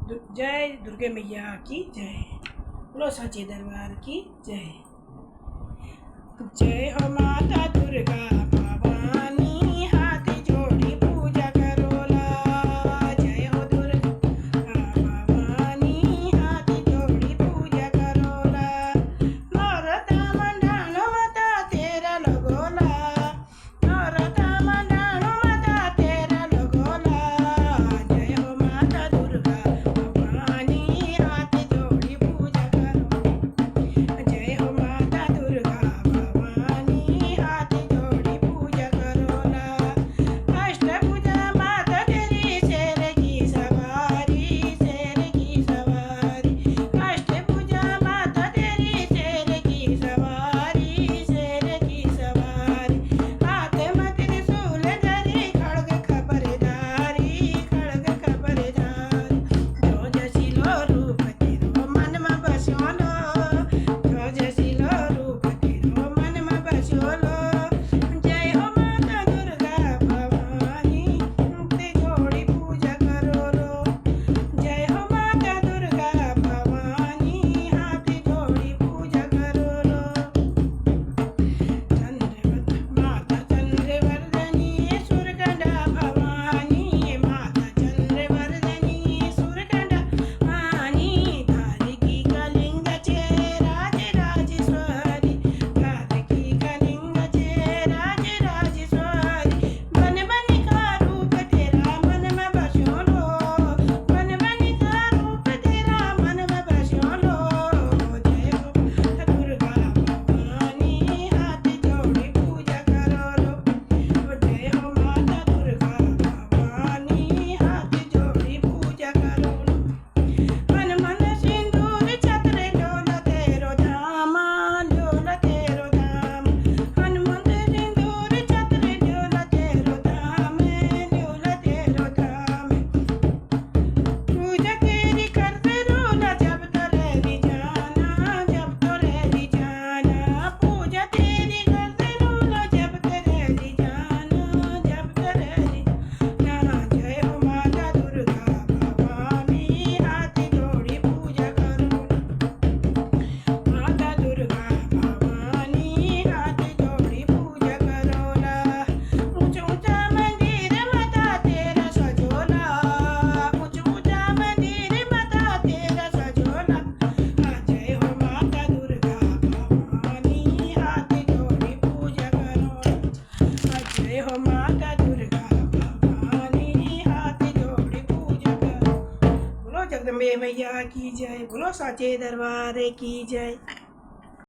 जय दुर्गे मैया की जय। बोलो सच्चे दरबार की जय। जय हो माता दुर्गा भवानी, हाथ जोड़ी पूजा करोला। जय हो दुर्गा भवानी, हाथ जोड़ी पूजा करोला। नौरता मंडाणो माता तेरा लगोला, नौरता मंडाणो माता तेरा लगोला। जय हो माता दुर्गा भवानी, हाथ जोड़ी पूजा करो। जय हो माता दुर्गा भवानी, हाथ जोड़ी पूजा करोला। अष्टभुजा माता तेरी शेर की सवारी, शेर की सवारी। अष्टभुजा माता तेरी शेर की सवारी, शेर की सवारी। हाथ में त्रिशूल धरी खड्ग खबरदारी, खड्ग खबरदारी। जो जसिलो रूप तेरो मन में बस्योलो, जो जसिलो रूप तेरो मन में बस्योलो। जय हो माता दुर्गा भवानी, हाथ जोड़ी पूजा करोलो। जय हो माता दुर्गा भवानी, हाथ जोड़ी पूजा करोलो। माता चंद्रवर्धनी सुरकंडा भवानी, माता चंद्रवर्धनी सुरकंडा भवानी। धारकी कलिंग चे राजराजेश्वरी, धारकी कलिंग चे राजराजेश्वरी। बन बन का रूप तेरा मन में बस्योलो, बन बन का रूप तेरा मन में बस्योलो। जय हो माता दुर्गा भवानी, हाथ जोड़ी पूजा करोलो। जय हो माता दुर्गा भवानी, हाथ जोड़ी पूजा करोलो। मन मन सिंदूर छत्र डोल तेरो धाम, डोल तेरो धाम। हनुमंत सिंदूर छत्र डोल तेरो धाम, डोल तेरो धाम। पूजा तेरी करते रोला जब तोरे जाना, जब तोरे जाना। पूजा तेरी करते रोला जब तोरे जाना, जब तोरे जाना। जय हो माता दुर्गा भवानी, हाथ जोड़ी पूजा करो। माता दुर्गा भवानी, हाथ जोड़ी पूजा करोला। ऊंचा ऊंचा मंदिर माता तेरा सजोला, ऊंचा ऊंचा मंदिर माता तेरा सजोला। जय हो माता दुर्गा भवानी, हाथ जोड़ी पूजा करो। जय हो माता दुर्गा भवानी, हाथ जोड़ी पूजा करो। बोलो जगदम्बे मैया की जय, बोलो साचे दरबार की जय।